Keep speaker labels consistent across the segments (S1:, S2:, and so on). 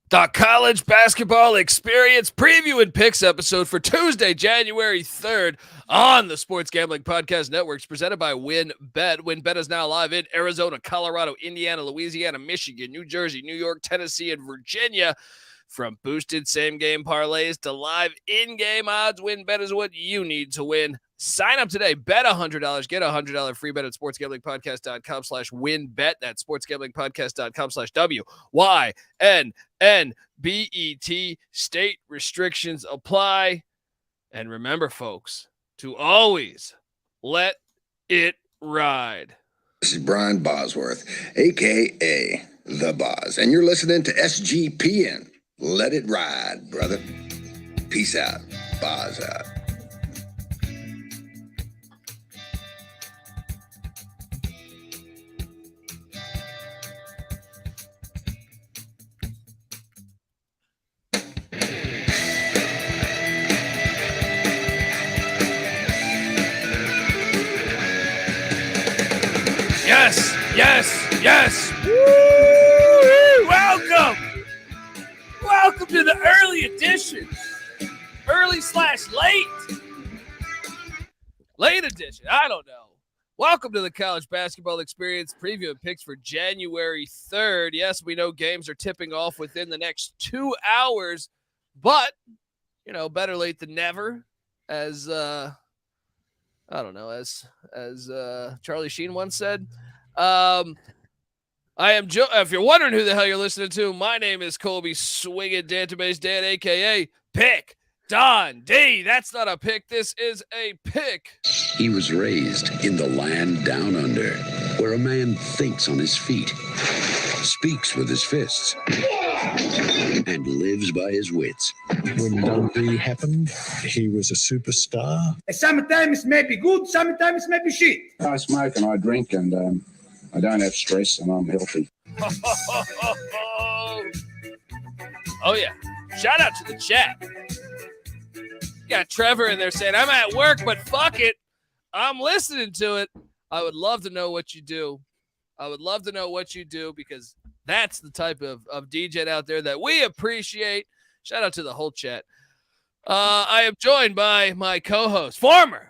S1: The college basketball experience preview and picks episode for Tuesday, January 3rd on the Sports Gambling Podcast Network is presented by WynnBET. WynnBET is now live in Arizona, Colorado, Indiana, Louisiana, Michigan, New Jersey, New York, Tennessee, and Virginia. From boosted same-game parlays to live in-game odds, WynnBET is what you need to win. Sign up today. Bet $100. Get a $100 free bet at sportsgamblingpodcast.com/WynnBET. That's sportsgamblingpodcast.com/WYNNBET. State restrictions apply. And remember, folks, to always let it ride.
S2: This is Brian Bosworth, a.k.a. The Boz, and you're listening to SGPN. Let it ride, brother. Peace out. Boz out.
S1: Yes, yes, yes. Woo! Welcome to the early edition. Late edition. I don't know. Welcome to the college basketball experience preview and picks for January 3rd. Yes, we know games are tipping off within the next 2 hours, but, you know, better late than never, as I don't know, as Charlie Sheen once said. I am Joe. If you're wondering who the hell you're listening to, my name is Colby Swinging Database Dan, a.k.a. Pick Dundee. That's not a pick. This is a pick.
S3: He was raised in the land down under, where a man thinks on his feet, speaks with his fists, and lives by his wits.
S4: When Dundee happened, he was a superstar.
S5: Sometimes it may be good, sometimes it may be shit.
S6: I smoke and I drink and I don't have stress and I'm healthy.
S1: Oh, yeah. Shout out to the chat. Got Trevor in there saying, I'm at work, but fuck it. I'm listening to it. I would love to know what you do. Because that's the type of DJ out there that we appreciate. Shout out to the whole chat. I am joined by my co-host, former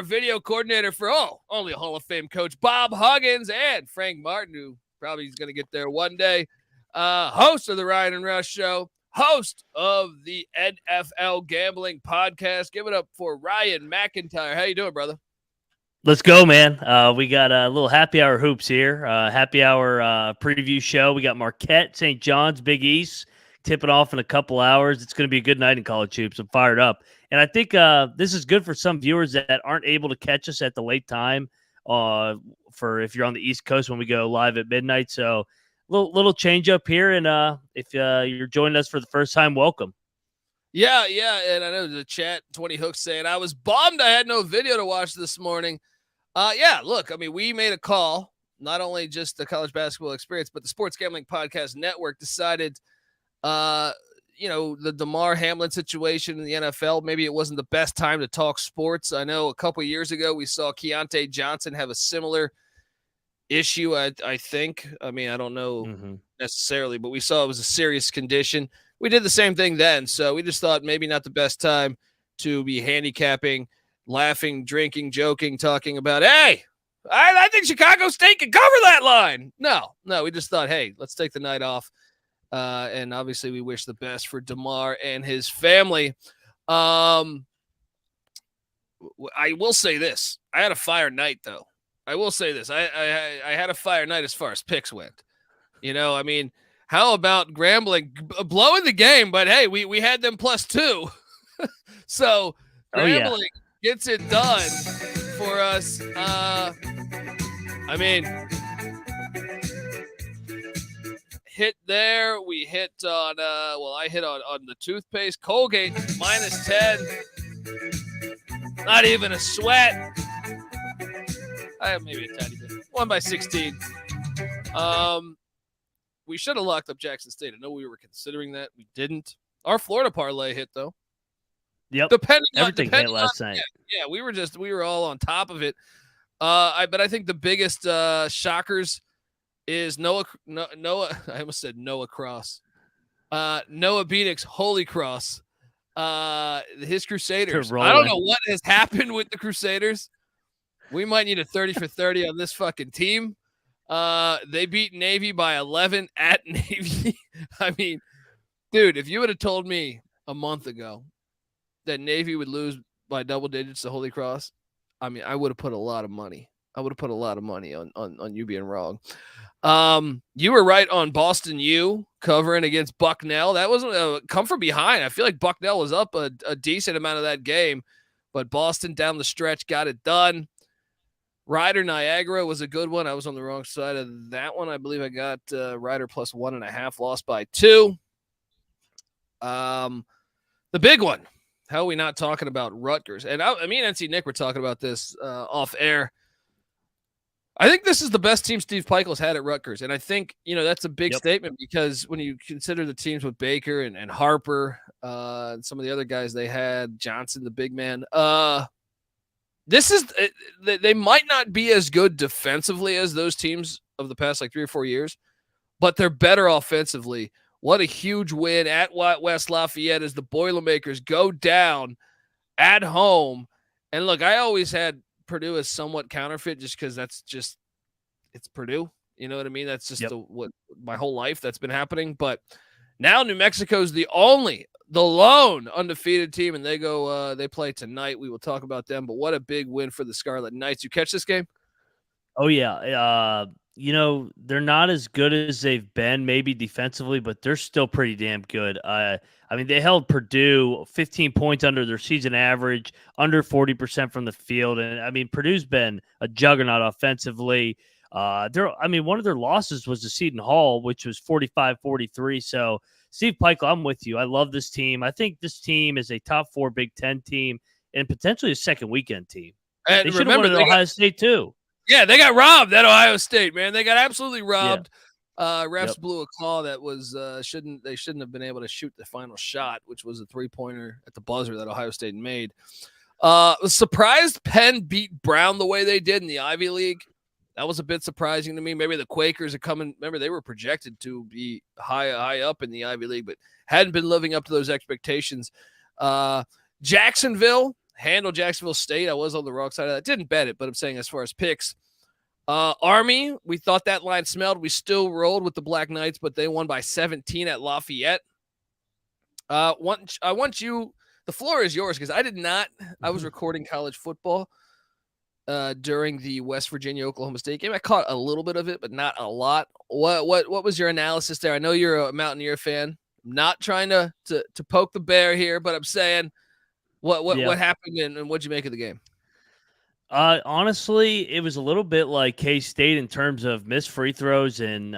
S1: video coordinator for only a Hall of Fame coach, Bob Huggins, and Frank Martin, who probably is going to get there one day. Host of the Ryan and Rush Show, host of the NFL Gambling Podcast. Give it up for Ryan McIntyre. How you doing, brother?
S7: Let's go, man. We got a little happy hour hoops here. Happy hour preview show. We got Marquette, St. John's, Big East tipping off in a couple hours. It's going to be a good night in college hoops. I'm fired up. And I think this is good for some viewers that aren't able to catch us at the late time for if you're on the East Coast when we go live at midnight. So little change up here. And if you're joining us for the first time, welcome.
S1: Yeah. And I know the chat, 20 Hooks saying, I was bummed I had no video to watch this morning. Yeah, look, I mean, we made a call, not only just the college basketball experience, but the Sports Gambling Podcast Network decided, the Damar Hamlin situation in the NFL, maybe it wasn't the best time to talk sports. I know a couple of years ago we saw Keontae Johnson have a similar issue, I think. I mean, I don't know necessarily, but we saw it was a serious condition. We did the same thing then, so we just thought maybe not the best time to be handicapping, laughing, drinking, joking, talking about, hey, I think Chicago State can cover that line. No, we just thought, hey, let's take the night off. And obviously we wish the best for Damar and his family. I will say this. I had a fire night, though. I will say this. I had a fire night as far as picks went. You know, I mean, how about Grambling blowing the game? But, hey, we had them +2. So Grambling gets it done for us. I mean, hit there. We hit on, I hit on the toothpaste. Colgate, -10. Not even a sweat. I have maybe a tiny bit. 1 by 16. We should have locked up Jackson State. I know we were considering that. We didn't. Our Florida parlay hit, though.
S7: Yep. Everything hit last night.
S1: Yeah, we were all on top of it. But I think the biggest shockers is Noah. I almost said Noah Cross. Noah Beanick's Holy Cross. His Crusaders.
S7: They're
S1: I don't
S7: rolling.
S1: know what has happened with the Crusaders. We might need a 30 for 30 on this fucking team. They beat Navy by 11 at Navy. I mean, dude, if you would have told me a month ago that Navy would lose by double digits to Holy Cross, I mean, I would have put a lot of money. I would have put a lot of money on you being wrong. You were right on Boston U covering against Bucknell. That wasn't a come from behind. I feel like Bucknell was up a decent amount of that game, but Boston down the stretch got it done. Rider Niagara was a good one. I was on the wrong side of that one. I believe I got Rider plus 1.5, lost by 2. The big one. How are we not talking about Rutgers? And me and NC Nick were talking about this off air. I think this is the best team Steve Pikiell's had at Rutgers. And I think, that's a big statement because when you consider the teams with Baker and Harper and some of the other guys they had, Johnson, the big man, they might not be as good defensively as those teams of the past 3 or 4 years, but they're better offensively. What a huge win at West Lafayette as the Boilermakers go down at home. And look, I always had Purdue as somewhat counterfeit just because it's Purdue. You know what I mean? That's just what my whole life that's been happening. But now New Mexico's the lone undefeated team, and they play tonight. We will talk about them, but what a big win for the Scarlet Knights. You catch this game?
S7: Oh, yeah. They're not as good as they've been maybe defensively, but they're still pretty damn good. They held Purdue 15 points under their season average, under 40% from the field. And, Purdue's been a juggernaut offensively. One of their losses was to Seton Hall, which was 45-43. So, Steve Pikiell, I'm with you. I love this team. I think this team is a top 4 Big Ten team and potentially a second weekend team.
S1: And
S7: they should have won at Ohio State, too.
S1: Yeah, they got robbed at Ohio State, man. They got absolutely robbed. Yeah. Refs blew a call that was shouldn't have been able to shoot the final shot, which was a 3-pointer at the buzzer that Ohio State made. Was surprised Penn beat Brown the way they did in the Ivy League. That was a bit surprising to me. Maybe the Quakers are coming. Remember, they were projected to be high up in the Ivy League, but hadn't been living up to those expectations. Jacksonville handled Jacksonville State. I was on the wrong side of that. Didn't bet it, but I'm saying as far as picks. Army, we thought that line smelled. We still rolled with the Black Knights, but they won by 17 at Lafayette. I want you, the floor is yours because I was recording college football during the West Virginia Oklahoma State game. I caught a little bit of it, but not a lot. What was your analysis there? I know you're a Mountaineer fan. I'm not trying to poke the bear here, but I'm saying what happened and what'd you make of the game?
S7: Honestly, it was a little bit like K-State in terms of missed free throws and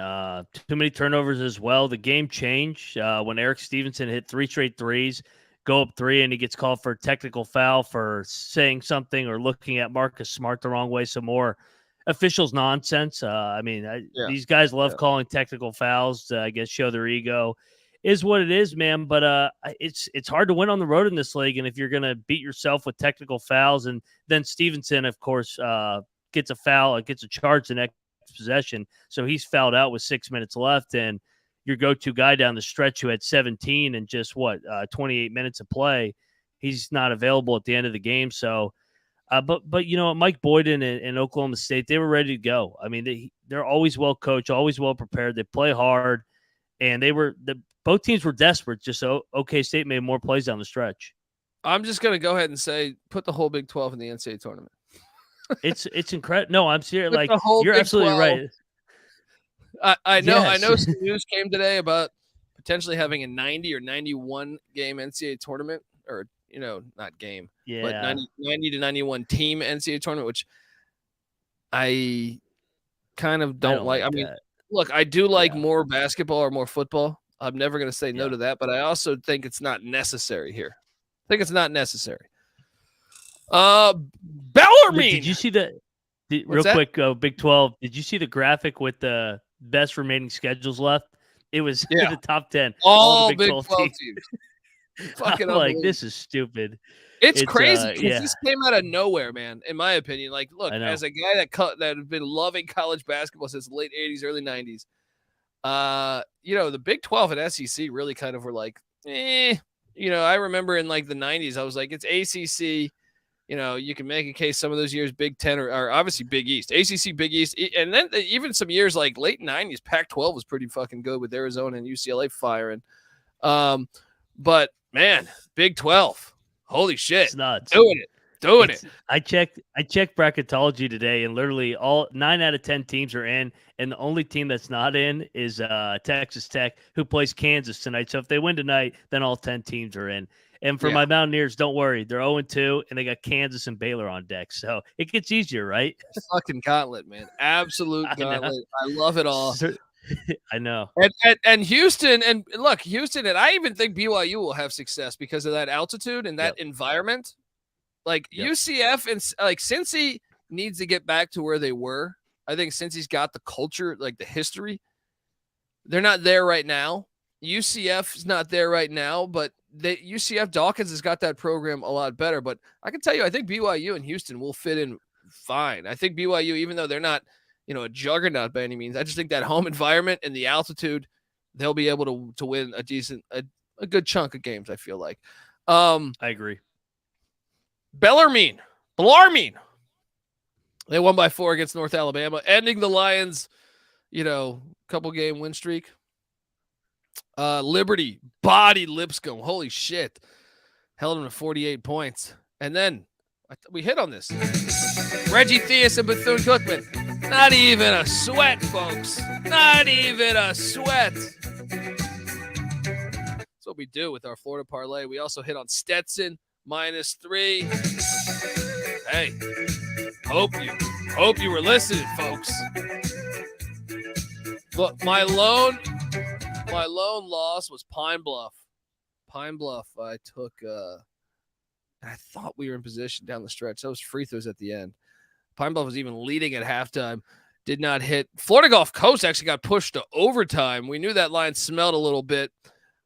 S7: too many turnovers as well. The game changed when Eric Stevenson hit 3 straight threes, go up 3, and he gets called for a technical foul for saying something or looking at Marcus Smart the wrong way. Some more officials nonsense. These guys love calling technical fouls to, I guess, show their ego. Is what it is, man. But it's hard to win on the road in this league. And if you're going to beat yourself with technical fouls, and then Stevenson, of course, gets a foul, gets a charge the next possession. So he's fouled out with 6 minutes left. And your go-to guy down the stretch who had 17 and just 28 minutes of play, he's not available at the end of the game. So, but Mike Boyden and Oklahoma State, they were ready to go. They're always well coached, always well prepared. They play hard, and both teams were desperate, just so OK State made more plays down the stretch.
S1: I'm just going to go ahead and say put the whole Big 12 in the NCAA tournament.
S7: It's incredible. No, I'm serious. You're
S1: Big
S7: absolutely
S1: 12.
S7: Right.
S1: I know some news came today about potentially having a 90 or 91 game NCAA tournament, or, not game, but 90 to 91 team NCAA tournament, which I kind of don't like. Look, I do like more basketball or more football. I'm never going to say no to that, but I also think it's not necessary here. I think it's not necessary. Bellarmine.
S7: Did you see real quick, Big 12, did you see the graphic with the best remaining schedules left? It was the top 10.
S1: All the Big 12 teams.
S7: Fucking like, this is stupid.
S1: It's crazy because this came out of nowhere, man, in my opinion. Look, as a guy that has been loving college basketball since the late 80s, early 90s, The Big 12 and SEC really kind of were like, I remember in like the 90s, I was like, it's ACC. You can make a case some of those years, Big 10 are obviously Big East, ACC, Big East. And then even some years like late 90s, Pac-12 was pretty fucking good with Arizona and UCLA firing. But man, Big 12, holy shit.
S7: It's nuts.
S1: Doing it.
S7: I checked bracketology today, and literally all 9 out of 10 teams are in, and the only team that's not in is Texas Tech, who plays Kansas tonight. So if they win tonight, then all 10 teams are in. And for my Mountaineers, don't worry, they're 0-2, and they got Kansas and Baylor on deck. So it gets easier, right?
S1: Fucking gauntlet, man. Absolute gauntlet. I love it all.
S7: I know.
S1: And Houston, and I even think BYU will have success because of that altitude and that environment. Like UCF and like Cincy needs to get back to where they were. I think Cincy's got the culture, like the history. They're not there right now. UCF is not there right now, but UCF Dawkins has got that program a lot better. But I can tell you, I think BYU and Houston will fit in fine. I think BYU, even though they're not, a juggernaut by any means, I just think that home environment and the altitude, they'll be able to win a good chunk of games, I feel like.
S7: I agree.
S1: Bellarmine. They won by 4 against North Alabama, ending the Lions, couple game win streak. Liberty bodied Lipscomb. Holy shit. Held him to 48 points. And then we hit on this. Reggie Theus and Bethune-Cookman. Not even a sweat, folks. Not even a sweat. That's what we do with our Florida parlay. We also hit on Stetson -3. Hey, hope you were listening, folks. But my lone loss was Pine Bluff. I took I thought we were in position down the stretch. Those free throws at the end. Pine Bluff was even leading at halftime. Did not hit. Florida Gulf Coast actually got pushed to overtime. We knew that line smelled a little bit.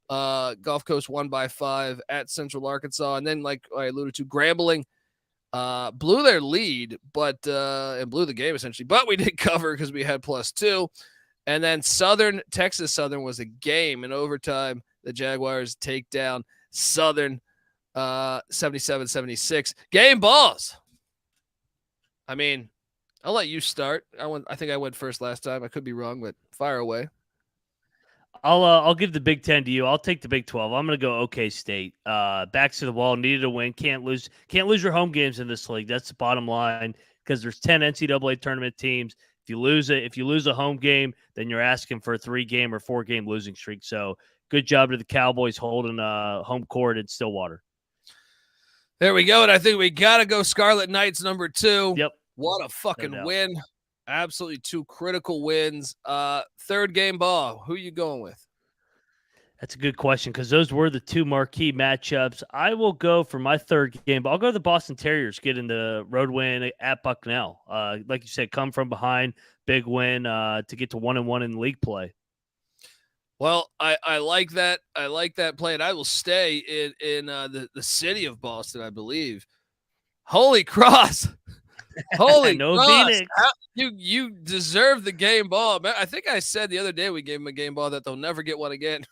S1: Gulf Coast won by 5 at Central Arkansas. And then, like I alluded to, Grambling blew their lead, and blew the game essentially. But we did cover because we had +2. And then Texas Southern was a game in overtime. The Jaguars take down Southern 77-76. Game balls. I mean, I'll let you start. I think I went first last time. I could be wrong, but fire away.
S7: I'll give the Big 10 to you. I'll take the Big 12. I'm going to go OK State. Backs to the wall, needed a win. Can't lose your home games in this league. That's the bottom line, because there's 10 NCAA tournament teams. If you lose a home game, then you're asking for a 3-game or 4-game losing streak. So good job to the Cowboys holding home court in Stillwater.
S1: There we go. And I think we got to go Scarlet Knights #2.
S7: Yep.
S1: What a fucking win. Absolutely 2 critical wins. Third game ball. Who you going with?
S7: That's a good question, because those were the 2 marquee matchups. I will go for my third game, but I'll go to the Boston Terriers getting the road win at Bucknell. Like you said, come from behind, big win to get to 1-1 in league play.
S1: Well, I like that. I like that play, and I will stay in the city of Boston, I believe. Holy cross. Holy cross. You deserve the game ball. I think I said the other day we gave them a game ball that they'll never get one again.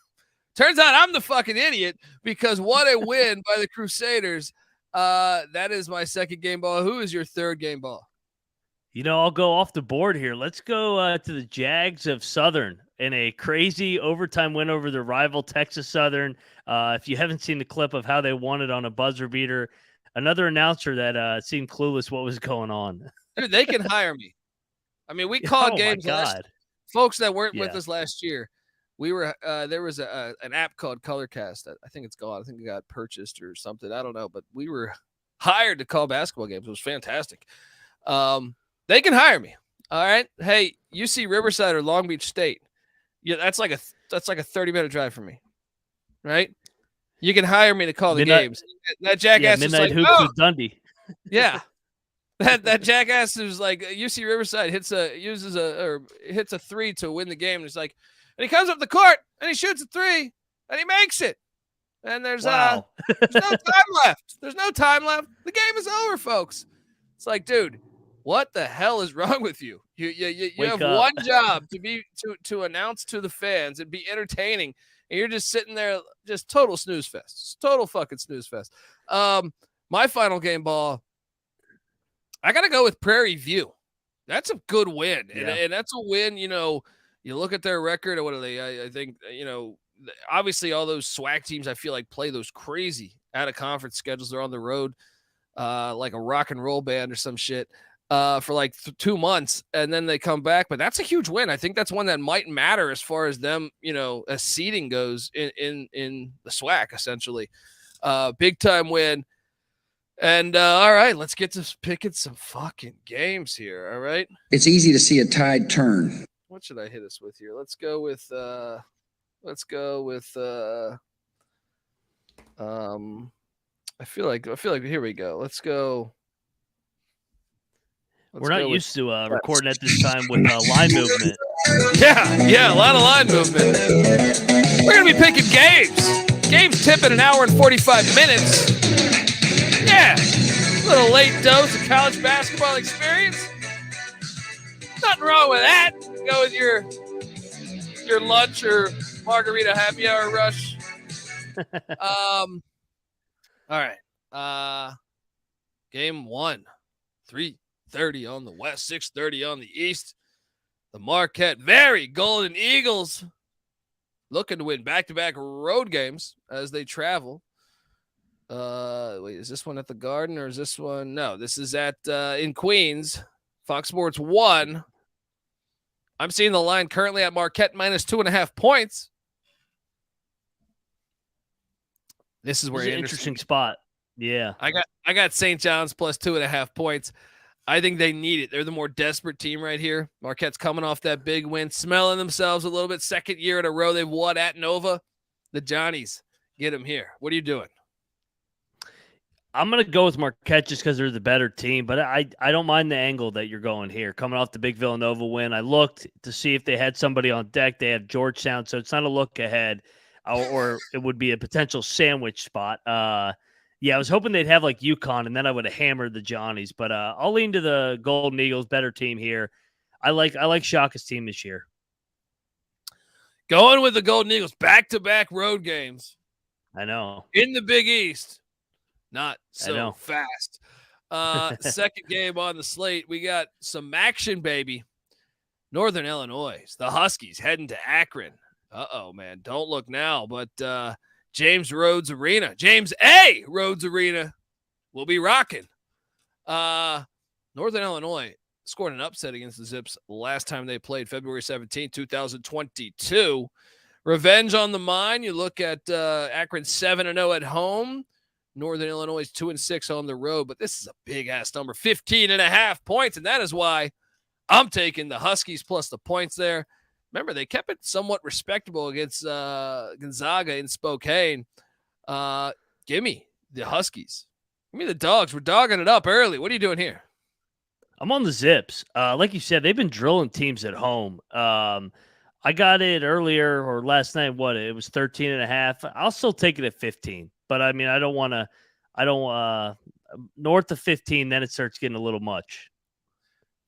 S1: Turns out I'm the fucking idiot, because what a win by the Crusaders. That is my second game ball. Who is your third game ball?
S7: I'll go off the board here. Let's go to the Jags of Southern in a crazy overtime win over their rival Texas Southern. If you haven't seen the clip of how they won it on a buzzer beater, another announcer that seemed clueless what was going on.
S1: Dude, they can hire me. I mean, we called games folks that weren't with us last year. We were there was an app called Colorcast. I think it's gone. I think it got purchased or something. I don't know, but we were hired to call basketball games. It was fantastic. They can hire me. All right. Hey, UC Riverside or Long Beach State. Yeah, that's like a 30-minute drive for me. Right? You can hire me to call the games. That jackass is like,
S7: hoops with Dundee.
S1: Yeah. That jackass who's like UC Riverside hits a 3 to win the game. And it's like, and he comes up the court and he shoots a 3 and he makes it. And there's no time left. There's no time left. The game is over, folks. It's like, dude, What the hell is wrong with you? You have
S7: up.
S1: one job to announce to the fans and be entertaining, and you're just sitting there, just total snooze fest. Total fucking snooze fest. My final game ball, I got to go with Prairie View. That's a good win.
S7: Yeah.
S1: And that's a win, you know, you look at their record, what are they? I think, you know, obviously all those SWAC teams, I feel like play those crazy out of conference schedules. They're on the road like a rock and roll band or some shit for like 2 months, and then they come back. But that's a huge win. I think that's one that might matter as far as them, you know, as seeding goes in the SWAC, essentially. Big time win. And all right, let's get to picking some fucking games here. All right.
S8: It's easy to see a tide turn.
S1: What should I hit us with here? Let's go with I feel like here we go. Let's go.
S7: We're not used to recording at this time with line movement.
S1: Yeah, a lot of line movement. We're gonna be picking games. Games tipping an hour and 45 minutes. Yeah, a little late dose of college basketball experience. Nothing wrong with that. Go with your lunch or margarita happy hour rush. All right. Game 1, 3:30 on the west, 6:30 on the east. The Marquette Golden Eagles looking to win back-to-back road games as they travel. Wait, is this one at the Garden or is this one? No, this is at in Queens. Fox Sports 1. I'm seeing the line currently at Marquette minus 2.5 points. This is where
S7: an interesting spot. Yeah.
S1: I got St. John's plus 2.5 points. I think they need it. They're the more desperate team right here. Marquette's coming off that big win, smelling themselves a little bit. Second year in a row they've won at Nova. The Johnnies get them here. What are you doing?
S7: I'm going to go with Marquette just because they're the better team, but I don't mind the angle that you're going here. Coming off the big Villanova win, I looked to see if they had somebody on deck. They have Georgetown, so it's not a look ahead, or it would be a potential sandwich spot. Yeah, I was hoping they'd have like UConn, and then I would have hammered the Johnnies, but I'll lean to the Golden Eagles, better team here. I like Shaka's team this year.
S1: Going with the Golden Eagles, back-to-back road games.
S7: I know.
S1: In the Big East. Not so fast. Second game on the slate. We got some action, baby. Northern Illinois. The Huskies heading to Akron. Uh-oh, man. Don't look now, but James Rhodes Arena. James A. Rhodes Arena will be rocking. Northern Illinois scored an upset against the Zips last time they played, February 17, 2022. Revenge on the mind. You look at Akron 7-0 at home. Northern Illinois is 2-6 on the road, but this is a big-ass number, 15.5 points, and that is why I'm taking the Huskies plus the points there. Remember, they kept it somewhat respectable against Gonzaga in Spokane. Give me the Huskies. Give me the Dogs. We're dogging it up early. What are you doing here?
S7: I'm on the Zips. Like you said, they've been drilling teams at home. I got it earlier or last night. It was 13.5. I'll still take it at 15. But I mean, I don't north of 15, then it starts getting a little much.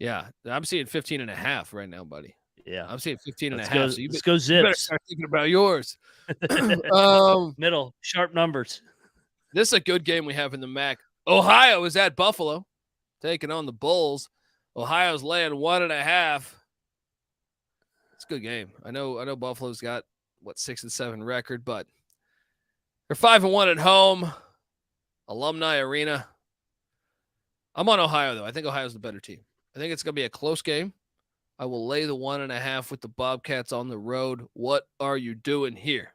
S1: Yeah. I'm seeing 15.5 right now, buddy.
S7: Yeah.
S1: I'm seeing 15.5.
S7: Let's go Zips.
S1: You better start thinking about yours.
S7: Middle, sharp numbers.
S1: This is a good game we have in the MAC. Ohio is at Buffalo, taking on the Bulls. Ohio's laying 1.5. It's a good game. I know Buffalo's got 6-7 record, but they're 5-1 at home. Alumni Arena. I'm on Ohio, though. I think Ohio's the better team. I think it's going to be a close game. I will lay the 1.5 with the Bobcats on the road. What are you doing here?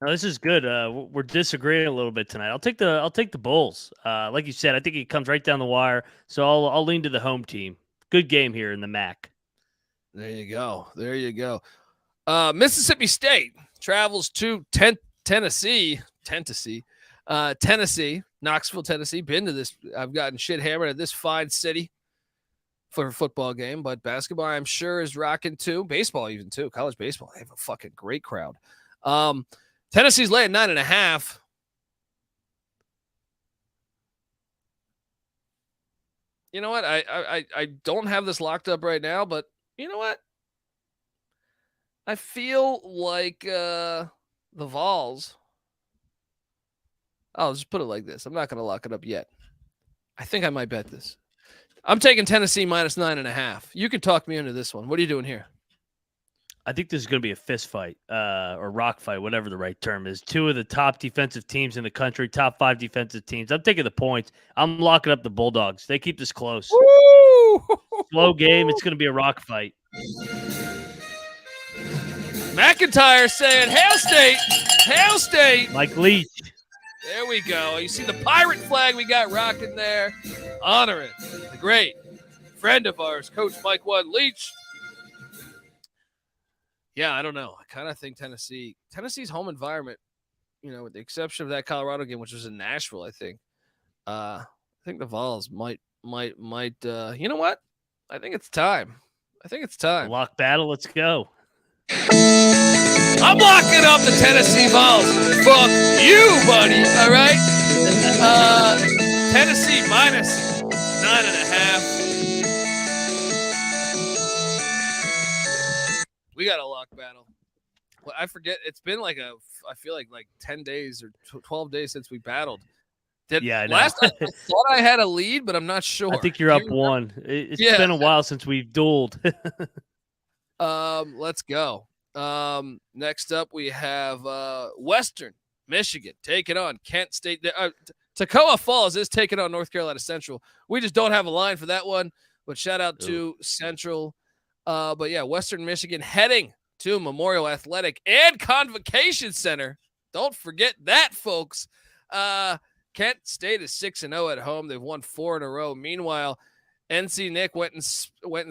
S7: No, this is good. We're disagreeing a little bit tonight. I'll take the Bulls. Like you said, I think it comes right down the wire. So I'll lean to the home team. Good game here in the MAC.
S1: There you go. Mississippi State travels to Tennessee, Knoxville, Tennessee. Been to this. I've gotten shit hammered at this fine city for a football game, but basketball I'm sure is rocking too. Baseball even too. College baseball. They have a fucking great crowd. Tennessee's laying 9.5. you know what? I don't have this locked up right now, but you know what? I feel like the Vols. I'll just put it like this. I'm not going to lock it up yet. I think I might bet this. I'm taking Tennessee minus 9.5. You can talk me into this one. What are you doing here?
S7: I think this is going to be a fist fight or rock fight, whatever the right term is. Two of the top defensive teams in the country, top 5 defensive teams. I'm taking the points. I'm locking up the Bulldogs. They keep this close.
S1: Woo!
S7: Slow game. It's going to be a rock fight.
S1: McIntyre saying, Hail State! Hail State!
S7: Mike Leach.
S1: There we go. You see the pirate flag we got rocking there. Honoring the great friend of ours, Coach Mike One Leach. Yeah, I don't know. I kind of think Tennessee's home environment, with the exception of that Colorado game, which was in Nashville, I think the Vols might, you know what? I think it's time.
S7: Lock battle. Let's go.
S1: I'm locking up the Tennessee Vols. Fuck you, buddy. All right. Tennessee minus 9.5. We got a lock battle. Well, I forget. It's been I feel like 10 days or 12 days since we battled.
S7: Yeah, I know.
S1: Last time I thought I had a lead, but I'm not sure.
S7: I think you're up one. It's been a while since we've dueled.
S1: Let's go. Next up we have Western Michigan taking on Kent State. Toccoa Falls is taking on North Carolina Central. We just don't have a line for that one, but shout out to Central. But yeah, Western Michigan heading to Memorial Athletic and Convocation Center. Don't forget that, folks. Kent State is 6-0 at home. They've won 4 in a row. Meanwhile, NC Nick went and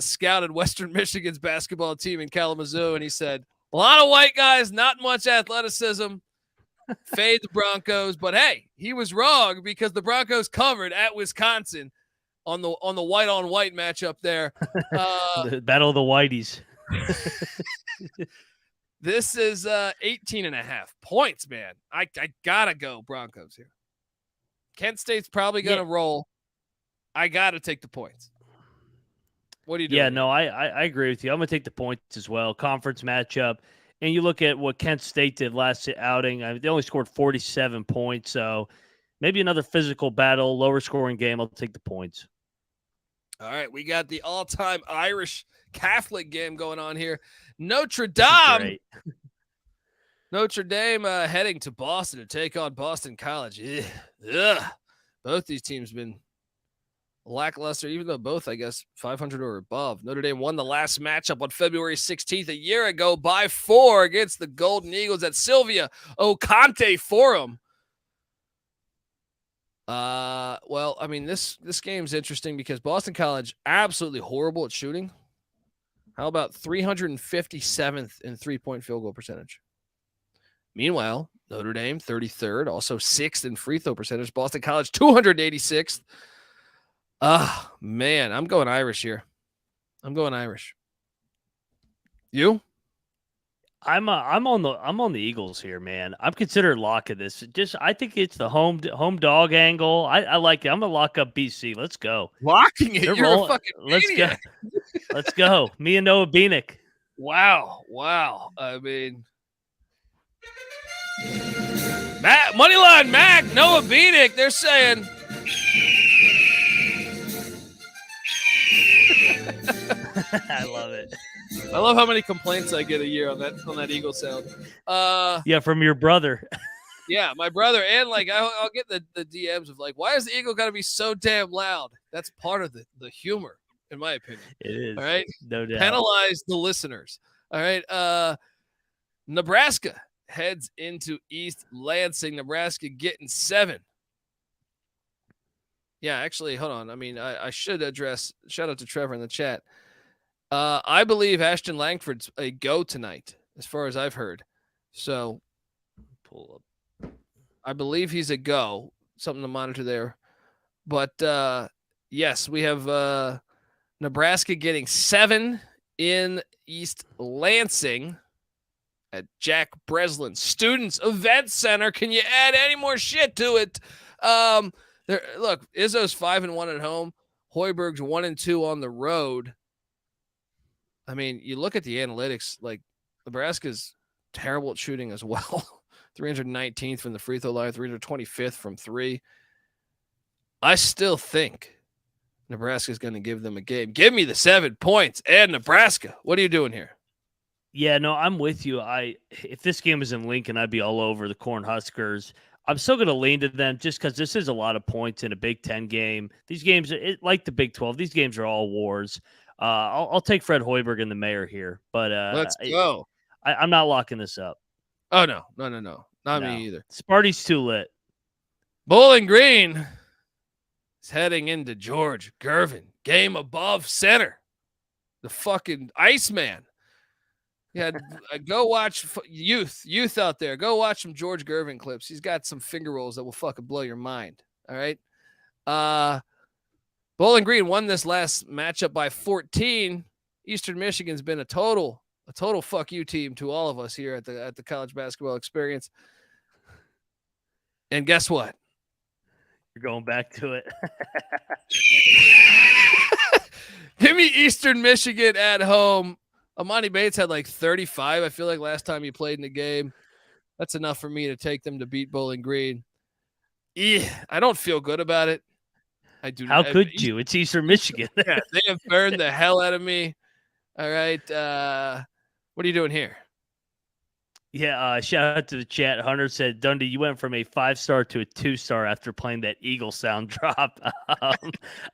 S1: scouted Western Michigan's basketball team in Kalamazoo, and he said, a lot of white guys, not much athleticism. Fade the Broncos. But hey, he was wrong because the Broncos covered at Wisconsin on the white-on-white matchup there.
S7: The Battle of the Whiteys.
S1: This is 18.5 points, man. I gotta go Broncos here. Kent State's probably gonna roll. I gotta take the points. What are you doing?
S7: Yeah, no, I agree with you. I'm gonna take the points as well. Conference matchup, and you look at what Kent State did last outing. They only scored 47 points, so maybe another physical battle, lower scoring game. I'll take the points.
S1: All right, we got the all-time Irish Catholic game going on here. Notre Dame heading to Boston to take on Boston College. Ugh. Both these teams have been lackluster, even though both, I guess, 500 or above. Notre Dame won the last matchup on February 16th a year ago by 4 against the Golden Eagles at Sylvia Oconte Forum. Well, I mean, this game's interesting because Boston College absolutely horrible at shooting. How about 357th in 3-point field goal percentage? Meanwhile, Notre Dame 33rd, also 6th in free throw percentage. Boston College 286th. Man, I'm going Irish here. I'm going Irish. You?
S7: I'm on the Eagles here, man. I'm considering lock of this. I think it's the home dog angle. I like it. I'm gonna lock up BC. Let's go.
S1: Locking it. You're a fucking maniac.
S7: Let's go. Me and Noah Beanick.
S1: Wow. I mean, Moneyline Mac, Noah Beanick. They're saying.
S7: I love it.
S1: I love how many complaints I get a year on that Eagle sound.
S7: Yeah, from your brother.
S1: Yeah, my brother, and I'll get the DMs of why is the Eagle got to be so damn loud? That's part of the humor, in my opinion.
S7: It is.
S1: All right,
S7: no doubt.
S1: Penalize the listeners. All right, Nebraska heads into East Lansing. Nebraska getting 7. Yeah, actually, hold on. I mean, I should address. Shout out to Trevor in the chat. I believe Ashton Langford's a go tonight, as far as I've heard. So, pull up. I believe he's a go. Something to monitor there. But, yes, we have Nebraska getting 7 in East Lansing at Jack Breslin Students Event Center. Can you add any more shit to it? Look, Izzo's 5-1 at home. Hoiberg's 1-2 on the road. I mean, you look at the analytics, like Nebraska's terrible at shooting as well. 319th from the free throw line, 325th from three. I still think Nebraska's going to give them a game. Give me the 7 points and Nebraska. What are you doing here?
S7: Yeah, no, I'm with you. If this game was in Lincoln, I'd be all over the Cornhuskers. I'm still going to lean to them just because this is a lot of points in a Big Ten game. These games, like the Big 12, these games are all wars. I'll take Fred Hoiberg and the mayor here, but
S1: let's go.
S7: I'm not locking this up.
S1: Oh, no. Not me either.
S7: Sparty's too lit.
S1: Bowling Green is heading into George Gervin. Game above center. The fucking Iceman. Yeah, go watch youth out there. Go watch some George Gervin clips. He's got some finger rolls that will fucking blow your mind. All right. Bowling Green won this last matchup by 14. Eastern Michigan's been a total fuck you team to all of us here at the college basketball experience. And guess what?
S7: You're going back to it.
S1: Give me Eastern Michigan at home. Amani Bates had like 35. I feel like last time he played in the game. That's enough for me to take them to beat Bowling Green. I don't feel good about it. I do.
S7: How could you? It's Eastern Michigan.
S1: Yeah, they have burned the hell out of me. All right. What are you doing here?
S7: Yeah, shout out to the chat. Hunter said, Dundee, you went from a 5-star to a 2-star after playing that Eagle sound drop.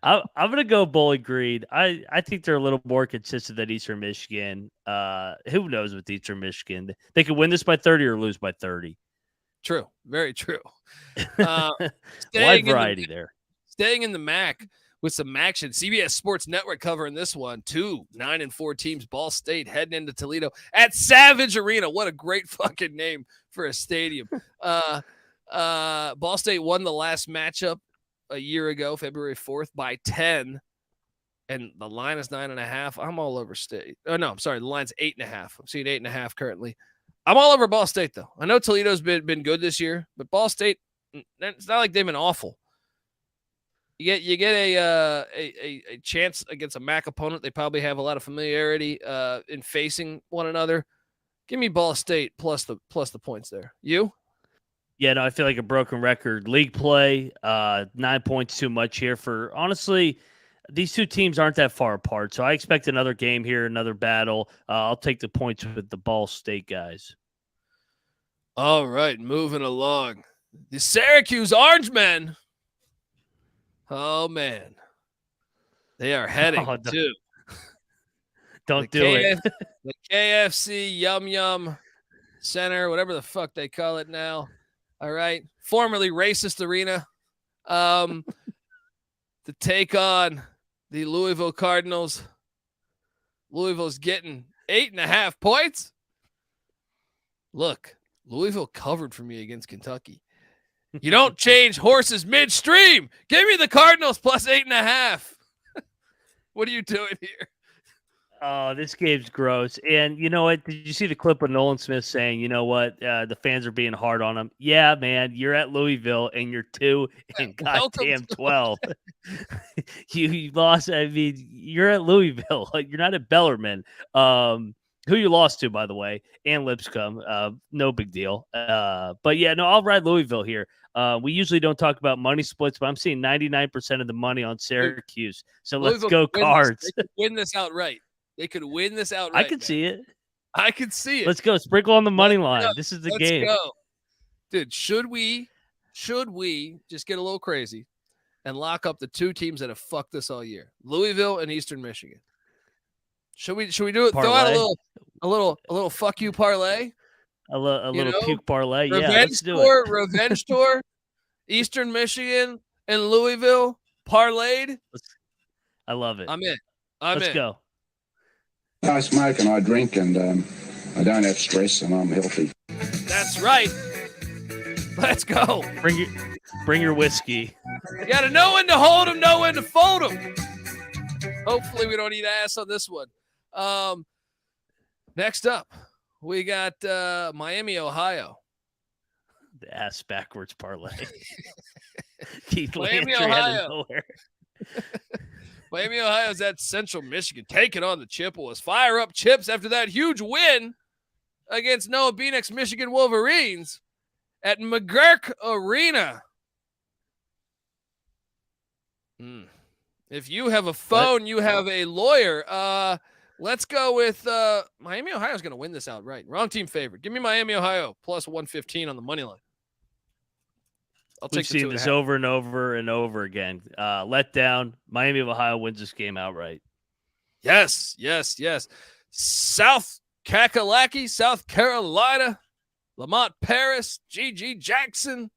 S7: I'm going to go Bowling Green. I think they're a little more consistent than Eastern Michigan. Who knows with Eastern Michigan? They could win this by 30 or lose by 30.
S1: True. Very true.
S7: Wide variety there.
S1: Staying in the MAC with some action. CBS Sports Network covering this one. 2 9-4 teams. Ball State heading into Toledo at Savage Arena. What a great fucking name for a stadium. Ball State won the last matchup a year ago, February 4th, by 10. And the line is 9.5. I'm all over State. Oh, no, I'm sorry. The line's 8.5. I'm seeing 8.5 currently. I'm all over Ball State, though. I know Toledo's been good this year, but Ball State, it's not like they've been awful. You get a chance against a MAC opponent. They probably have a lot of familiarity in facing one another. Give me Ball State plus the points there. You?
S7: Yeah, no, I feel like a broken record. League play, 9 points too much here for, honestly, these two teams aren't that far apart. So I expect another game here, another battle. I'll take the points with the Ball State guys.
S1: All right, moving along. The Syracuse Orangemen. Oh, man. They are heading to
S7: don't do it.
S1: The KFC Yum Yum Center, whatever the fuck they call it now. All right. Formerly Racist Arena. To take on the Louisville Cardinals. Louisville's getting 8.5 points. Look, Louisville covered for me against Kentucky. You don't change horses midstream. Give me the Cardinals plus 8.5. What are you doing here?
S7: Oh, this game's gross. And you know what? Did you see the clip of Nolan Smith saying, you know what? The fans are being hard on him. Yeah, man, you're at Louisville and you're 2 and goddamn 12. You lost. I mean, you're at Louisville. You're not at Bellarmine. Who you lost to, by the way, and Lipscomb. No big deal. But yeah, no, I'll ride Louisville here. We usually don't talk about money splits, but I'm seeing 99% of the money on Syracuse. So let's go Cards.
S1: They could win this outright. They could win this outright.
S7: I can see it.
S1: I can see it.
S7: Let's go. Sprinkle on the money line. This is the game.
S1: Let's go. Dude, should we just get a little crazy and lock up the two teams that have fucked this all year? Louisville and Eastern Michigan. Should we do it?
S7: Parlay.
S1: Throw out a little fuck you parlay?
S7: A little puke parlay.
S1: Revenge
S7: Yeah, let's do
S1: tour,
S7: it.
S1: Revenge tour, Eastern Michigan and Louisville parlayed.
S7: I love it.
S1: I'm in. Let's
S7: go.
S6: I smoke and I drink and I don't have stress and I'm healthy.
S1: That's right. Let's go.
S7: Bring your whiskey.
S1: You got to know when to hold them, know when to fold them. Hopefully we don't eat ass on this one. Next up, we got Miami, Ohio.
S7: The ass backwards parlay. Keith
S1: Miami,
S7: Landry out
S1: Ohio.
S7: of nowhere.
S1: Miami, Ohio's at Central Michigan, taking on the Chippewas. Fire up Chips after that huge win against Noah Beanick's Michigan Wolverines at McGurk Arena. If you have a phone, you have a lawyer. Let's go with Miami, Ohio's going to win this outright. Wrong team favorite. Give me Miami, Ohio, plus 115 on the money line.
S7: We've seen this over and over and over again. Let down. Miami of Ohio wins this game outright.
S1: Yes. South Kakalaki, South Carolina, Lamont Paris, G.G. Jackson.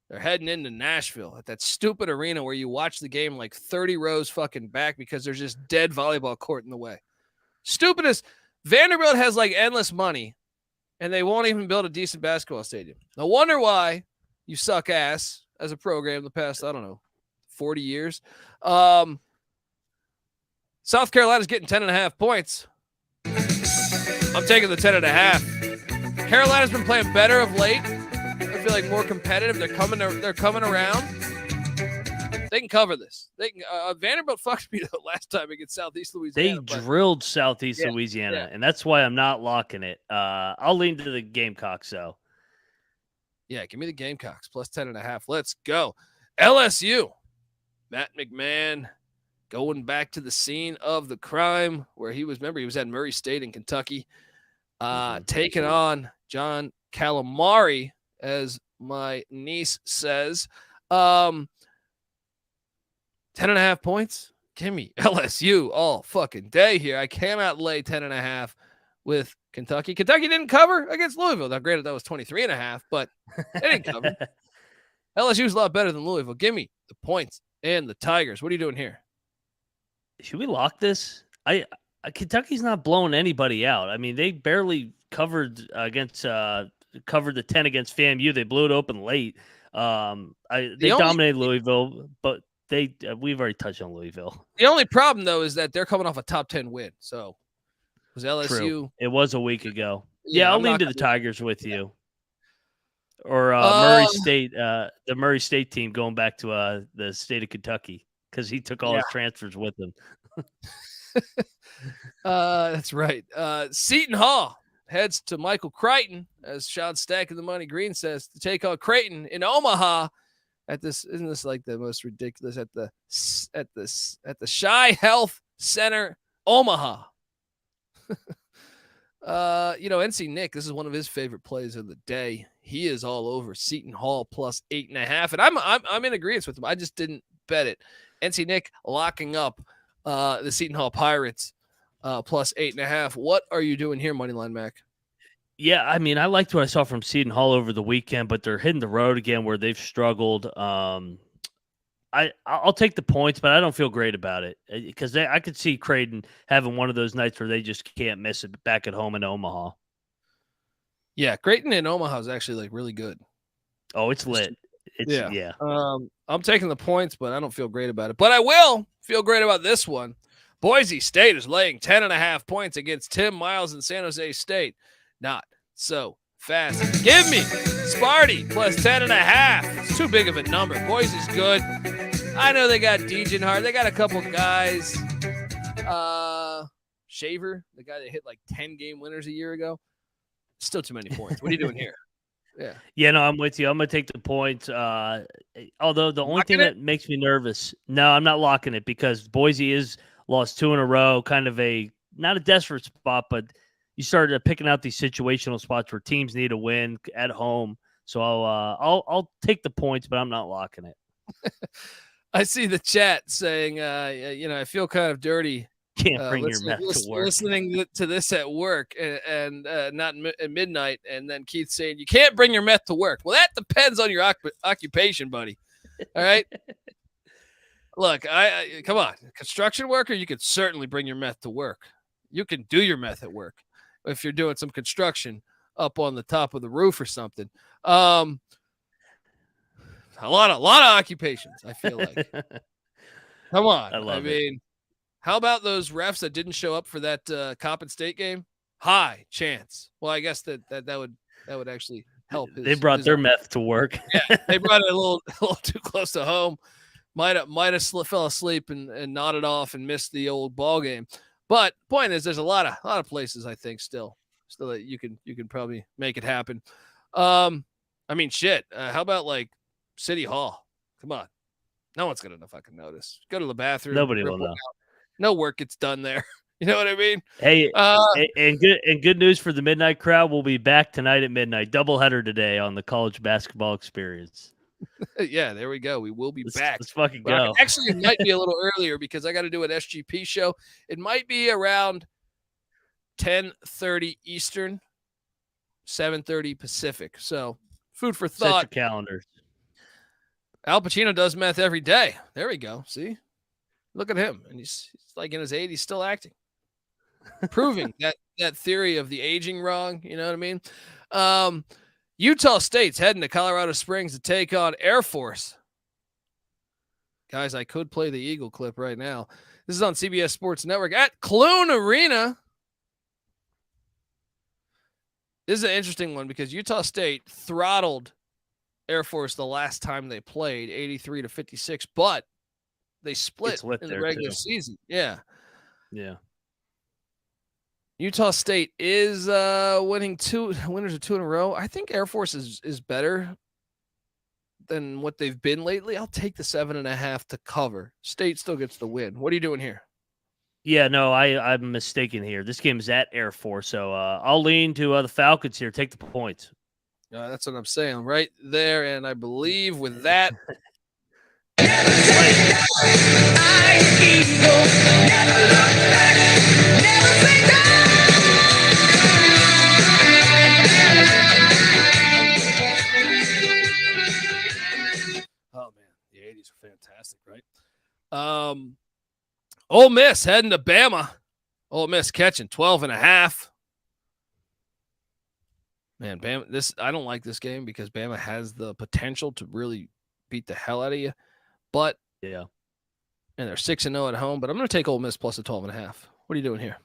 S1: They're heading into Nashville at that stupid arena where you watch the game like 30 rows fucking back because there's just dead volleyball court in the way. Stupidest. Vanderbilt has like endless money, and they won't even build a decent basketball stadium. No wonder why you suck ass as a program the past, 40 years. South Carolina's getting 10.5 points. I'm taking the 10.5. Carolina's been playing better of late. I feel like more competitive. They're coming around. They can cover this. They can. Vanderbilt fucked me the last time against Southeast Louisiana.
S7: They drilled Southeast Louisiana, and that's why I'm not locking it. I'll lean to the Gamecocks, though.
S1: Yeah, give me the Gamecocks plus 10.5. Let's go. LSU. Matt McMahon going back to the scene of the crime where he was at Murray State in Kentucky, taking on John Calamari, as my niece says. 10.5 points. Give me LSU all fucking day here. I cannot lay 10.5 with Kentucky. Kentucky didn't cover against Louisville. Now, granted, that was 23.5, but they didn't cover. LSU's a lot better than Louisville. Give me the points and the Tigers. What are you doing here?
S7: Should we lock this? Kentucky's not blowing anybody out. I mean, they barely covered covered the 10 against FAMU. They blew it open late. They dominated Louisville, but we've already touched on Louisville.
S1: The only problem, though, is that they're coming off a top 10 win. So was LSU.
S7: True. It was a week ago. Yeah, I'll lean to the Tigers with you. Or Murray State, the Murray State team going back to the state of Kentucky because he took all his transfers with him.
S1: That's right. Seton Hall heads to Michael Crichton, as Sean Stack of the Money Green says, to take on Creighton in Omaha. Isn't this like the most ridiculous at the Shy Health Center, Omaha? NC Nick, this is one of his favorite plays of the day. He is all over Seton Hall plus 8.5, and I'm in agreement with him. I just didn't bet it. NC Nick locking up the Seton Hall Pirates plus 8.5. What are you doing here, Moneyline Mac?
S7: Yeah, I mean, I liked what I saw from Seton Hall over the weekend, but they're hitting the road again where they've struggled. I'll take the points, but I don't feel great about it because I could see Creighton having one of those nights where they just can't miss it back at home in Omaha.
S1: Yeah, Creighton in Omaha is actually like really good.
S7: Oh, it's lit. Yeah.
S1: I'm taking the points, but I don't feel great about it. But I will feel great about this one. Boise State is laying 10.5 points against Tim Miles and San Jose State. Not so fast. Give me Sparty plus 10.5. It's too big of a number. Boise's good. I know they got Degenhart. They got a couple guys. Shaver, the guy that hit like 10 game winners a year ago. Still too many points. What are you doing here?
S7: Yeah, no, I'm with you. I'm going to take the points. Although the only thing that makes me nervous, no, I'm not locking it because Boise is lost 2 in a row, kind of not a desperate spot, but you started picking out these situational spots where teams need a win at home. So I'll take the points, but I'm not locking it.
S1: I see the chat saying, I feel kind of dirty.
S7: Can't bring your meth to work.
S1: Listening to this at work and not at midnight. And then Keith saying, you can't bring your meth to work. Well, that depends on your occupation, buddy. All right. Look, I come on. Construction worker, you could certainly bring your meth to work. You can do your meth at work if you're doing some construction up on the top of the roof or something. A lot of occupations, I feel like. Come on. I mean, how about those refs that didn't show up for that Coppin State game? High chance. Well, I guess that would actually help.
S7: They brought their meth to work.
S1: Yeah, they brought it a little too close to home. Might have fell asleep and nodded off and missed the old ball game. But point is, there's a lot of places I think still that you can probably make it happen. I mean, shit. How about like City Hall? Come on, no one's gonna fucking notice. Go to the bathroom.
S7: Nobody will know.
S1: No work gets done there. You know what I mean?
S7: Hey, and good news for the midnight crowd. We'll be back tonight at midnight. Doubleheader today on the college basketball experience.
S1: Yeah, there we go. We will be back.
S7: Let's fucking go.
S1: Actually, it might be a little earlier because I got to do an SGP show. It might be around 10:30 Eastern, 7:30 Pacific. So, food for thought.
S7: Set your calendars. Al
S1: Pacino does meth every day. There we go. See? Look at him. And he's like in his 80s still acting. Proving that theory of the aging wrong. You know what I mean? Utah State's heading to Colorado Springs to take on Air Force. Guys, I could play the Eagle clip right now. This is on CBS Sports Network at Clune Arena. This is an interesting one because Utah State throttled Air Force the last time they played, 83-56, but they split in the regular season. Yeah.
S7: Yeah.
S1: Utah State is winning winners of 2 in a row. I think Air Force is better than what they've been lately. I'll take the 7.5 to cover. State still gets the win. What are you doing here?
S7: Yeah, no, I'm mistaken here. This game is at Air Force, so I'll lean to the Falcons here. Take the points.
S1: That's what I'm saying right there, and I believe with that. Oh man, the 80s are fantastic, right? Ole Miss heading to Bama. Ole Miss catching 12.5. Man, Bama, I don't like this game because Bama has the potential to really beat the hell out of you. But
S7: yeah.
S1: And they're 6-0 at home, but I'm going to take Ole Miss plus a 12.5. What are you doing here?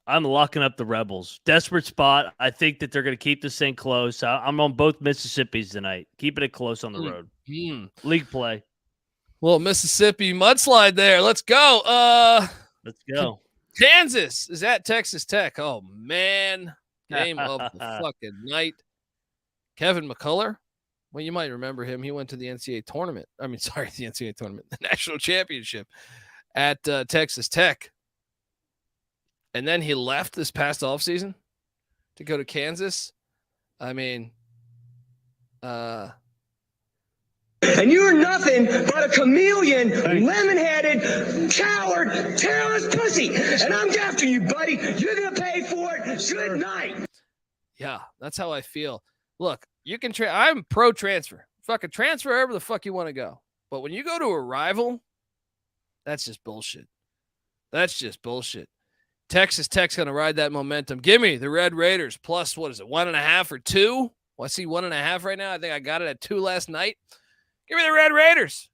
S7: I'm locking up the Rebels. Desperate spot. I think that they're going to keep this thing close. I'm on both Mississippis tonight. Keeping it close on the road. League play.
S1: Well, Mississippi mudslide there. Let's go.
S7: Let's go.
S1: Kansas is at Texas Tech. Oh, man. Game of the fucking night. Kevin McCullough. Well, you might remember him. He went to the NCAA tournament. The NCAA tournament, the national championship at Texas Tech. And then he left this past offseason to go to Kansas. I mean,
S5: and you're nothing but a chameleon, lemon-headed, coward, terrorist pussy. And I'm after you, buddy. You're going to pay for it. Good night.
S1: Yeah, that's how I feel. Look, you can I'm pro transfer. Fucking transfer wherever the fuck you want to go. But when you go to a rival, that's just bullshit. That's just bullshit. Texas Tech's going to ride that momentum. Give me the Red Raiders plus, 1.5 or 2? Well, I see 1.5 right now. I think I got it at 2 last night. Give me the Red Raiders.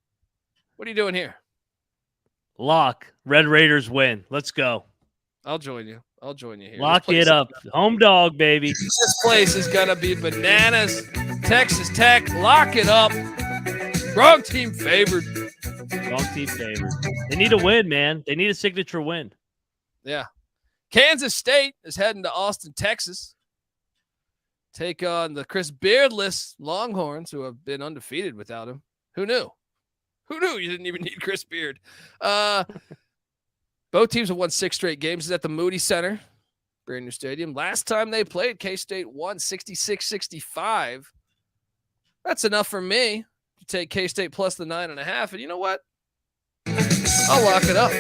S1: What are you doing here?
S7: Lock. Red Raiders win. Let's go.
S1: I'll join you here.
S7: Lock it up. Home dog, baby.
S1: This place is going to be bananas. Texas Tech, lock it up. Wrong team favored.
S7: Wrong team favored. They need a win, man. They need a signature win.
S1: Yeah. Kansas State is heading to Austin, Texas. Take on the Chris Beardless Longhorns, who have been undefeated without him. Who knew? Who knew you didn't even need Chris Beard? Both teams have won 6 straight games. It's at the Moody Center, brand new stadium. Last time they played, K-State won 66-65. That's enough for me to take K-State plus the 9.5. And you know what? I'll lock it up.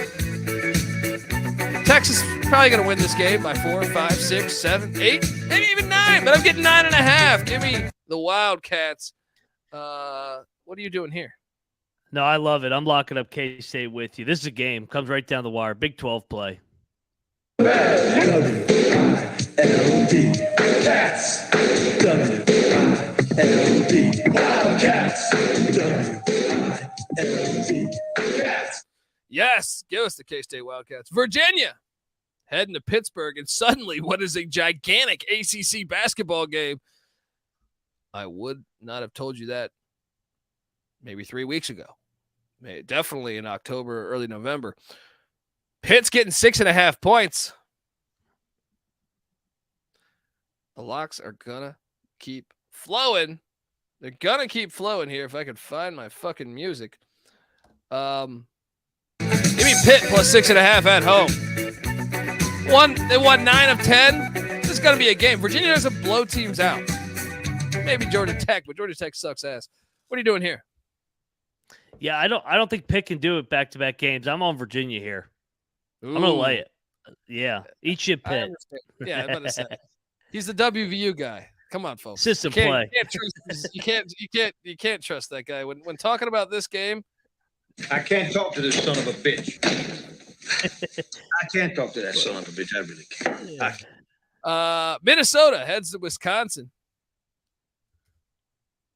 S1: Texas probably going to win this game by 4, 5, 6, 7, 8, maybe even 9. But I'm getting 9.5. Give me the Wildcats. What are you doing here?
S7: No, I love it. I'm locking up K-State with you. This is a game. Comes right down the wire. Big 12 play.
S5: Cats. Wildcats. Cats.
S1: Yes, give us the K-State Wildcats. Virginia heading to Pittsburgh, and suddenly what is a gigantic ACC basketball game? I would not have told you that maybe 3 weeks ago. Definitely in October, early November. Pitt's getting 6.5 points. The locks are gonna keep flowing. They're gonna keep flowing here if I could find my fucking music. Give me Pitt plus 6.5 at home. They won 9 of 10. This is gonna be a game. Virginia doesn't blow teams out. Maybe Georgia Tech, but Georgia Tech sucks ass. What are you doing here?
S7: Yeah, I don't think Pitt can do it back-to-back games. I'm on Virginia here.
S1: Ooh.
S7: I'm gonna lay it. Yeah, eat shit, Pitt.
S1: Yeah, I'm about to say. He's the WVU guy. Come on, folks.
S7: System play.
S1: You can't trust that guy. When talking about this game,
S9: I can't talk to this son of a bitch. I can't talk to that son of a bitch. I really can't.
S1: Minnesota heads to Wisconsin.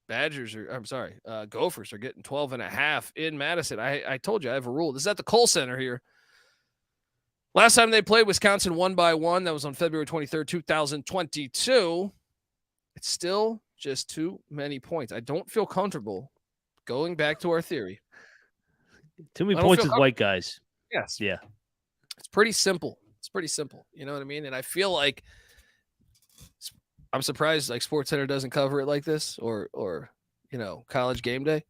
S1: Gophers are getting 12.5 in Madison. I told you I have a rule. This is at the Kohl Center here. Last time they played, Wisconsin won by 1. That was on February 23rd, 2022. It's still just too many points. I don't feel comfortable going back to our theory.
S7: Too many points with white guys.
S1: Yes.
S7: Yeah.
S1: It's pretty simple. You know what I mean? And I feel like I'm surprised like SportsCenter doesn't cover it like this or College Game Day.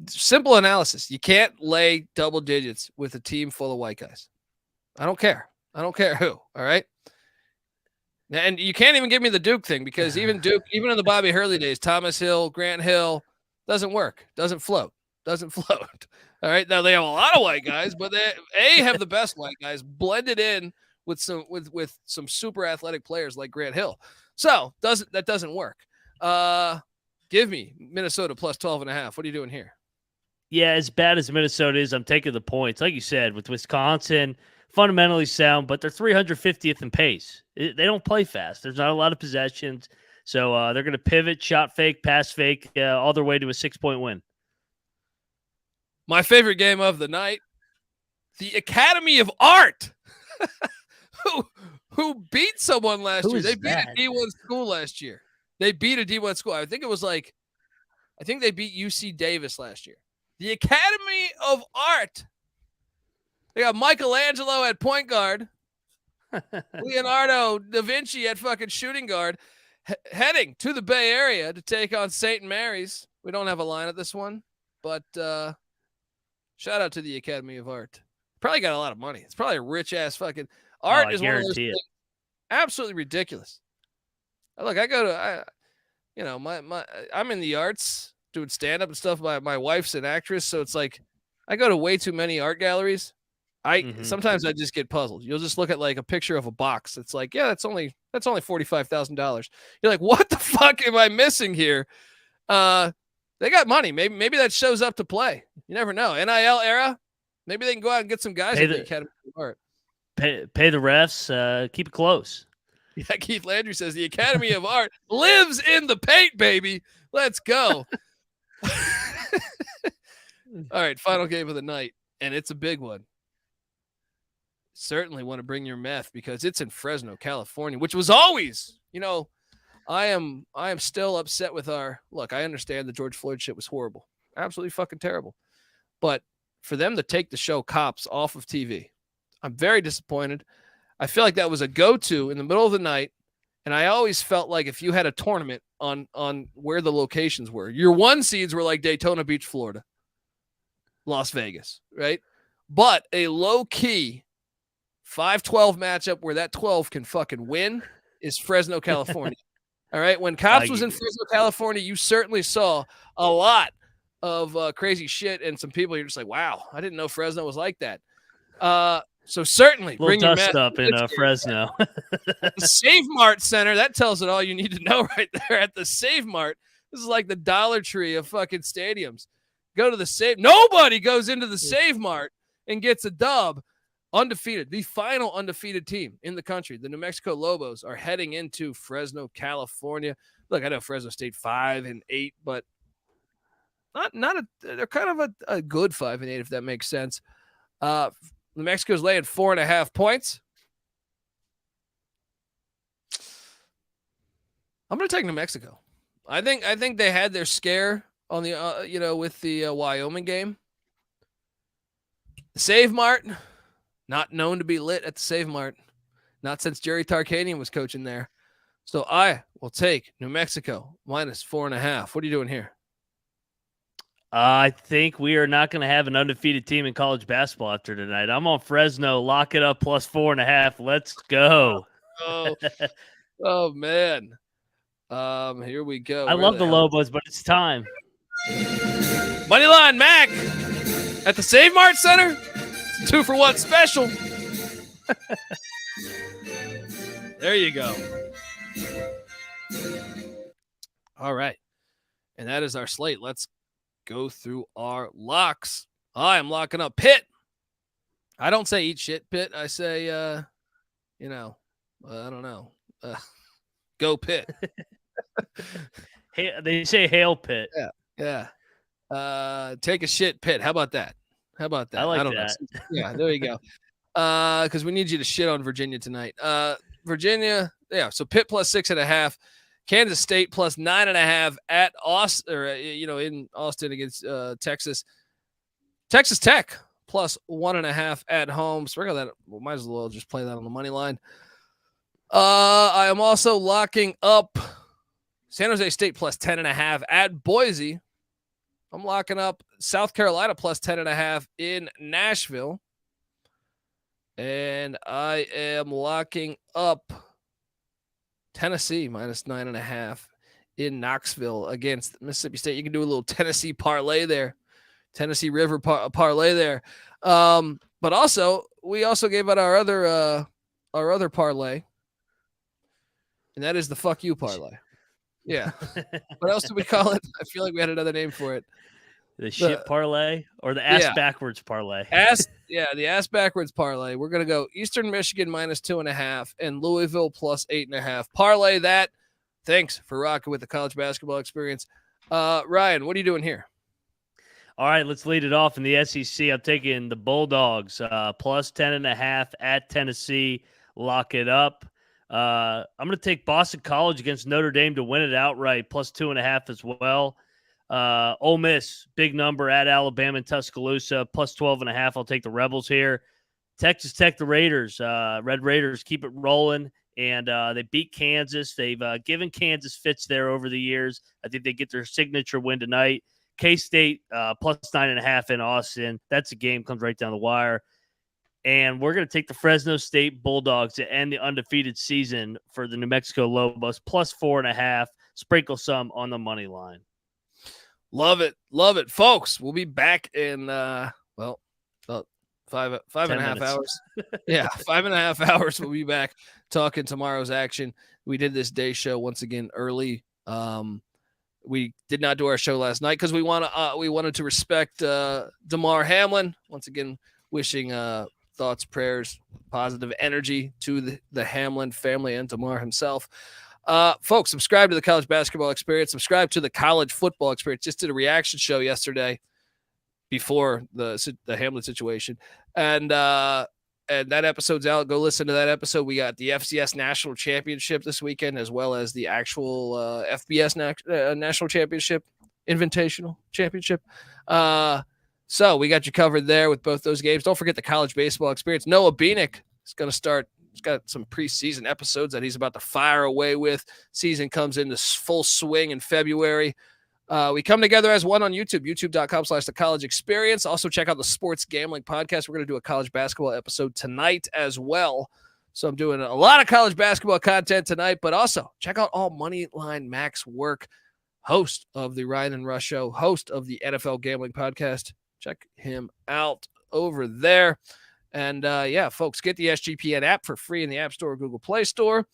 S1: Simple analysis. You can't lay double digits with a team full of white guys. I don't care who. All right. And you can't even give me the Duke thing because even in the Bobby Hurley days, Thomas Hill, Grant Hill doesn't work. Doesn't float. All right. Now they have a lot of white guys, but they have the best white guys blended in with some super athletic players like Grant Hill. So that doesn't work. Give me Minnesota plus 12.5. What are you doing here?
S7: Yeah, as bad as Minnesota is, I'm taking the points. Like you said, with Wisconsin, fundamentally sound, but they're 350th in pace. They don't play fast. There's not a lot of possessions. So they're going to pivot, shot fake, pass fake, all their way to a 6-point win.
S1: My favorite game of the night, the Academy of Art, who beat someone last year. They beat a D1 school last year. They beat a D1 school. I think they beat UC Davis last year. The Academy of Art. They got Michelangelo at point guard. Leonardo da Vinci at fucking shooting guard. Heading to the Bay Area to take on St. Mary's. We don't have a line at this one, but shout out to the Academy of Art. Probably got a lot of money. It's probably a rich-ass fucking... Art is one of those things. Absolutely ridiculous. Look, I'm in the arts doing stand-up and stuff. My wife's an actress, so it's like I go to way too many art galleries. Sometimes I just get puzzled. You'll just look at like a picture of a box. It's like, yeah, that's only $45,000. You're like, what the fuck am I missing here? They got money. Maybe that shows up to play. You never know. NIL era. Maybe they can go out and get some guys at the Academy of Art.
S7: Pay the refs. Keep it close.
S1: Yeah, Keith Landry says the Academy of Art lives in the paint, baby. Let's go. All right, final game of the night, and it's a big one. Certainly want to bring your meth because it's in Fresno, California, which was always, I am still upset with look, I understand the George Floyd shit was horrible. Absolutely fucking terrible. But for them to take the show Cops off of TV, I'm very disappointed. I feel like that was a go-to in the middle of the night, and I always felt like if you had a tournament on where the locations were, your 1 seeds were like Daytona Beach, Florida, Las Vegas, right? But a low-key 5-12 matchup where that 12 can fucking win is Fresno, California. All right? When Cops was in Fresno, California, you certainly saw a lot of crazy shit, and some people you're just like, wow, I didn't know Fresno was like that. So certainly bring your
S7: dust up in Fresno.
S1: The Save Mart Center, that tells it all you need to know right there at the Save Mart. This is like the Dollar Tree of fucking stadiums. Go to the Save. Nobody goes into the Save Mart and gets a dub. Undefeated. The final undefeated team in the country. The New Mexico Lobos are heading into Fresno, California. Look, I know Fresno State 5-8, but they're kind of a good 5-8, if that makes sense. New Mexico's laying 4.5 points. I'm going to take New Mexico. I think they had their scare on the with the Wyoming game. The Save Mart, not known to be lit at the Save Mart, not since Jerry Tarkanian was coaching there. So I will take New Mexico minus 4.5. What are you doing here?
S7: I think we are not going to have an undefeated team in college basketball after tonight. I'm on Fresno. Lock it up plus 4.5. Let's go.
S1: Oh man. Here we go.
S7: I love the Lobos, but it's time.
S1: Moneyline Mac at the Save Mart Center. It's 2-for-1 special. There you go. All right. And that is our slate. Let's go through our locks. I am locking up Pitt. I don't say eat shit, Pitt. I say, I don't know. Go Pitt.
S7: Hey, they say hail Pitt.
S1: Yeah. Take a shit, Pitt. How about that?
S7: I like that.
S1: Know. Yeah, there you go. Because we need you to shit on Virginia tonight. Virginia, yeah. So Pitt plus 6.5. Kansas State plus 9.5 at Austin, or in Austin against Texas. Texas Tech plus 1.5 at home. Sprinkle that. Well, might as well just play that on the money line. I am also locking up San Jose State plus 10.5 at Boise. I'm locking up South Carolina plus 10.5 in Nashville. And I am locking up Tennessee minus 9.5 in Knoxville against Mississippi State. You can do a little Tennessee parlay there. Tennessee River parlay there. But also, we also gave out our other parlay. And that is the fuck you parlay. Yeah. What else do we call it? I feel like we had another name for it.
S7: The shit parlay or the ass backwards parlay?
S1: The ass backwards parlay. We're going to go Eastern Michigan minus 2.5 and Louisville plus 8.5. Parlay that. Thanks for rocking with the college basketball experience. Ryan, what are you doing here?
S7: All right, let's lead it off in the SEC. I'm taking the Bulldogs plus 10.5 at Tennessee. Lock it up. I'm going to take Boston College against Notre Dame to win it outright, plus 2.5 as well. Ole Miss, big number at Alabama and Tuscaloosa, plus 12.5. I'll take the Rebels here. Texas Tech, the Raiders, Red Raiders, keep it rolling. And they beat Kansas. They've given Kansas fits there over the years. I think they get their signature win tonight. K-State, plus 9.5 in Austin. That's a game, comes right down the wire. And we're going to take the Fresno State Bulldogs to end the undefeated season for the New Mexico Lobos, plus 4.5. Sprinkle some on the money line.
S1: Love it. Love it. Folks, we'll be back in, about 5.5 hours. Yeah, 5.5 hours. We'll be back talking tomorrow's action. We did this day show once again early. We did not do our show last night because we wanted to respect Damar Hamlin. Once again, wishing thoughts, prayers, positive energy to the Hamlin family and Damar himself. Folks, subscribe to the college basketball experience. Subscribe to the college football experience. Just did a reaction show yesterday before the Hamlin situation. And that episode's out. Go listen to that episode. We got the FCS National Championship this weekend, as well as the actual FBS National Championship, Invitational Championship. So we got you covered there with both those games. Don't forget the college baseball experience. Noah Beanick is going to start. He's got some preseason episodes that he's about to fire away with. Season comes into full swing in February. We come together as one on YouTube, youtube.com/the college experience. Also check out the Sports Gambling Podcast. We're going to do a college basketball episode tonight as well. So I'm doing a lot of college basketball content tonight, but also check out all Moneyline Mac's work, host of the Ryan and Rush Show, host of the NFL Gambling Podcast. Check him out over there. And folks, get the SGPN app for free in the App Store or Google Play Store.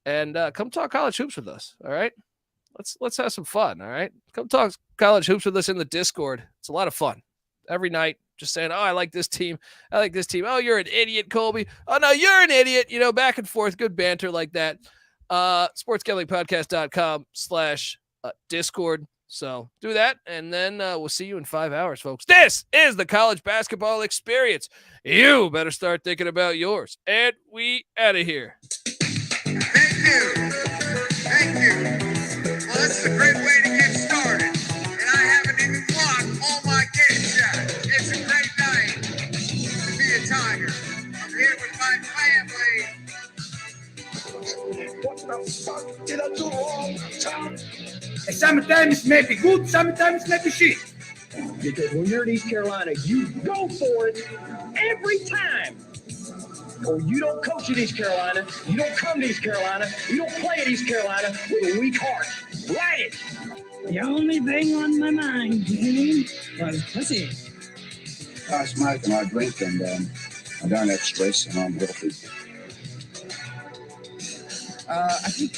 S1: And come talk college hoops with us. All right. Let's have some fun. All right. Come talk college hoops with us in the Discord. It's a lot of fun. Every night, just saying, oh, I like this team. I like this team. Oh, you're an idiot, Colby. Oh, no, you're an idiot. Back and forth. Good banter like that. sportsgamblingpodcast.com/Discord. So do that, and then we'll see you in 5 hours, folks. This is the college basketball experience. You better start thinking about yours. And we out of here.
S10: Thank you. Well, this is a great way to get started. And I have
S9: Sometimes it may be good, sometimes it may be shit. Because when you're in East Carolina, you go for it every time. Or you don't coach at East Carolina, you don't come to East Carolina, you don't play at East Carolina with a weak heart. Write it.
S5: The only thing on my mind, Jenny, was pussy.
S6: I smoke and I drink and I don't have stress and I'm healthy.
S8: I think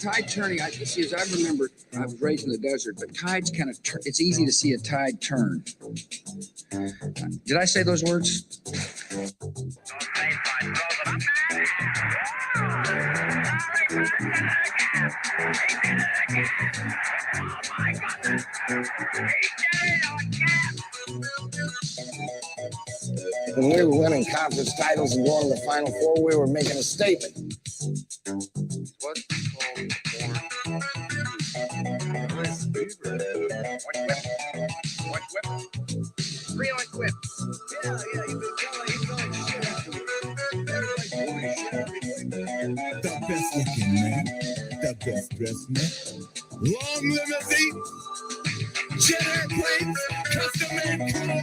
S8: tide turning, as I remember, I was raised in the desert, but tides kind of, it's easy to see a tide turn. Did I say those words?
S10: When we were winning conference titles and going to the Final Four, we were making a statement. What's called
S5: Real whip. Yeah, you've been going shit out of me.
S11: The best looking man, the best dressed man. Long limousine, jet airplanes, custom made clothes.